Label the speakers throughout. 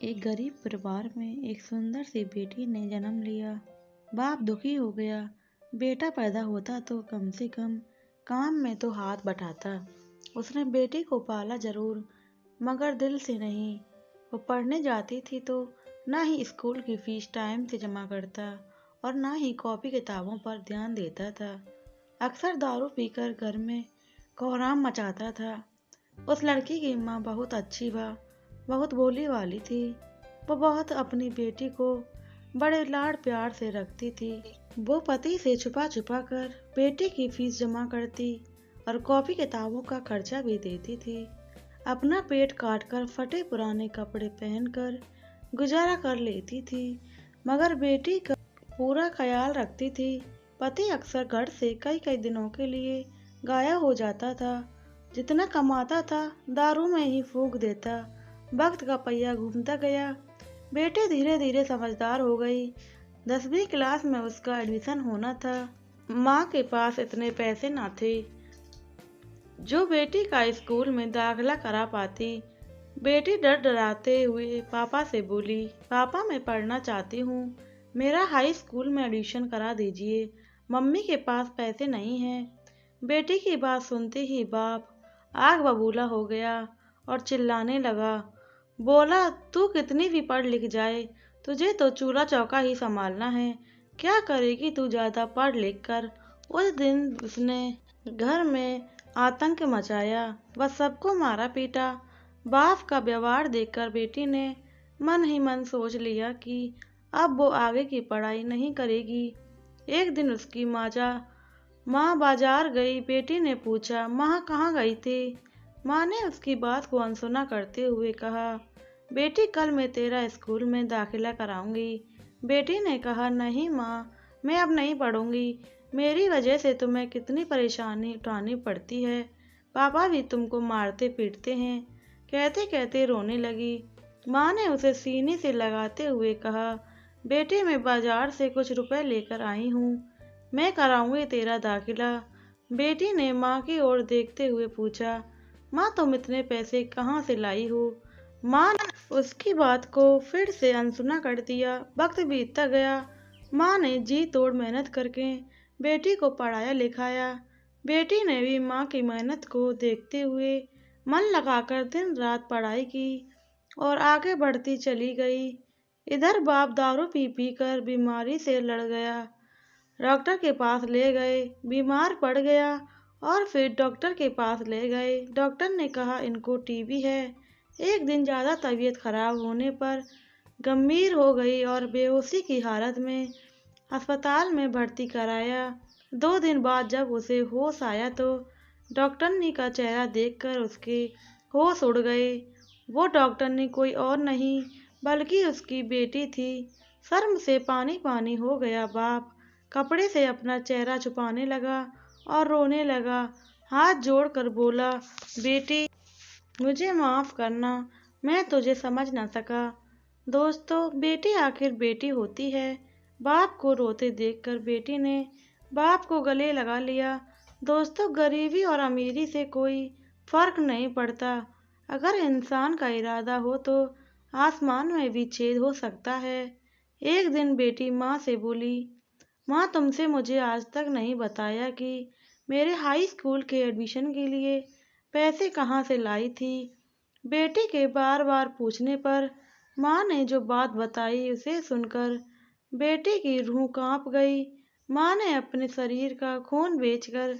Speaker 1: एक गरीब परिवार में एक सुंदर सी बेटी ने जन्म लिया। बाप दुखी हो गया। बेटा पैदा होता तो कम से कम काम में तो हाथ बटाता। उसने बेटी को पाला जरूर, मगर दिल से नहीं। वो पढ़ने जाती थी तो ना ही स्कूल की फीस टाइम से जमा करता और ना ही कॉपी किताबों पर ध्यान देता था। अक्सर दारू पीकर घर में कोहराम मचाता था। उस लड़की की माँ बहुत अच्छी बहुत भोली वाली थी। वो बहुत अपनी बेटी को बड़े लाड प्यार से रखती थी। वो पति से छुपा छुपा कर बेटी की फीस जमा करती और कॉपी किताबों का खर्चा भी देती थी। अपना पेट काट कर फटे पुराने कपड़े पहनकर गुजारा कर लेती थी, मगर बेटी का पूरा ख्याल रखती थी। पति अक्सर घर से कई कई दिनों के लिए गायब हो जाता था। जितना कमाता था दारू में ही फूंक देता। वक्त का पहिया घूमता गया। बेटी धीरे धीरे समझदार हो गई। 10वीं क्लास में उसका एडमिशन होना था। माँ के पास इतने पैसे न थे जो बेटी का स्कूल में दाखिला करा पाती। बेटी डर डराते हुए पापा से बोली, पापा मैं पढ़ना चाहती हूँ, मेरा हाई स्कूल में एडमिशन करा दीजिए, मम्मी के पास पैसे नहीं हैं। बेटी की बात सुनते ही बाप आग बबूला हो गया और चिल्लाने लगा। बोला, तू कितनी भी पढ़ लिख जाए, तुझे तो चूल्हा चौका ही संभालना है। क्या करेगी तू ज़्यादा पढ़ लिख कर। उस दिन उसने घर में आतंक मचाया। वह सबको मारा पीटा। बाप का व्यवहार देखकर बेटी ने मन ही मन सोच लिया कि अब वो आगे की पढ़ाई नहीं करेगी। एक दिन उसकी माँ बाजार गई। बेटी ने पूछा, माँ कहाँ गई थी? माँ ने उसकी बात को अनसुना करते हुए कहा, बेटी कल मैं तेरा स्कूल में दाखिला कराऊंगी। बेटी ने कहा, नहीं माँ, मैं अब नहीं पढ़ूंगी। मेरी वजह से तुम्हें कितनी परेशानी उठानी पड़ती है। पापा भी तुमको मारते पीटते हैं। कहते कहते रोने लगी। माँ ने उसे सीने से लगाते हुए कहा, बेटे मैं बाजार से कुछ रुपए लेकर आई हूँ, मैं कराऊंगी तेरा दाखिला। बेटी ने माँ की ओर देखते हुए पूछा, माँ तुम इतने पैसे कहाँ से लाई हो? माँ ने उसकी बात को फिर से अनसुना कर दिया। वक्त बीतता गया। माँ ने जी तोड़ मेहनत करके बेटी को पढ़ाया लिखाया। बेटी ने भी माँ की मेहनत को देखते हुए मन लगाकर दिन रात पढ़ाई की और आगे बढ़ती चली गई। इधर बाप दारू पी पी कर बीमारी से लड़ गया। डॉक्टर के पास ले गए, बीमार पड़ गया और फिर डॉक्टर के पास ले गए। डॉक्टर ने कहा इनको टीबी है। एक दिन ज़्यादा तबीयत खराब होने पर गंभीर हो गई और बेहोशी की हालत में अस्पताल में भर्ती कराया। 2 दिन बाद जब उसे होश आया तो डॉक्टरनी का चेहरा देखकर उसके होश उड़ गए। वो डॉक्टरनी कोई और नहीं बल्कि उसकी बेटी थी। शर्म से पानी पानी हो गया बाप। कपड़े से अपना चेहरा छुपाने लगा और रोने लगा। हाथ जोड़कर बोला, बेटी मुझे माफ़ करना, मैं तुझे समझ न सका। दोस्तों, बेटी आखिर बेटी होती है। बाप को रोते देखकर बेटी ने बाप को गले लगा लिया। दोस्तों, गरीबी और अमीरी से कोई फर्क नहीं पड़ता। अगर इंसान का इरादा हो तो आसमान में भी छेद हो सकता है। एक दिन बेटी माँ से बोली, माँ तुमसे मुझे आज तक नहीं बताया कि मेरे हाई स्कूल के एडमिशन के लिए पैसे कहाँ से लाई थी। बेटी के बार बार पूछने पर माँ ने जो बात बताई उसे सुनकर बेटी की रूह कांप गई। माँ ने अपने शरीर का खून बेचकर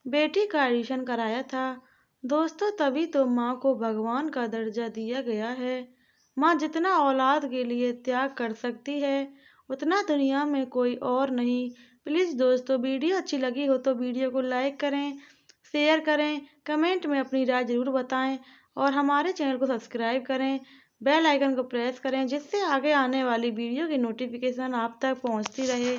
Speaker 1: बेटी का एडमिशन कराया था। दोस्तों, तभी तो माँ को भगवान का दर्जा दिया गया है। माँ जितना औलाद के लिए त्याग कर सकती है उतना दुनिया में कोई और नहीं। प्लीज़ दोस्तों, वीडियो अच्छी लगी हो तो वीडियो को लाइक करें, शेयर करें, कमेंट में अपनी राय ज़रूर बताएं और हमारे चैनल को सब्सक्राइब करें, बेल आइकन को प्रेस करें जिससे आगे आने वाली वीडियो की नोटिफिकेशन आप तक पहुंचती रहे।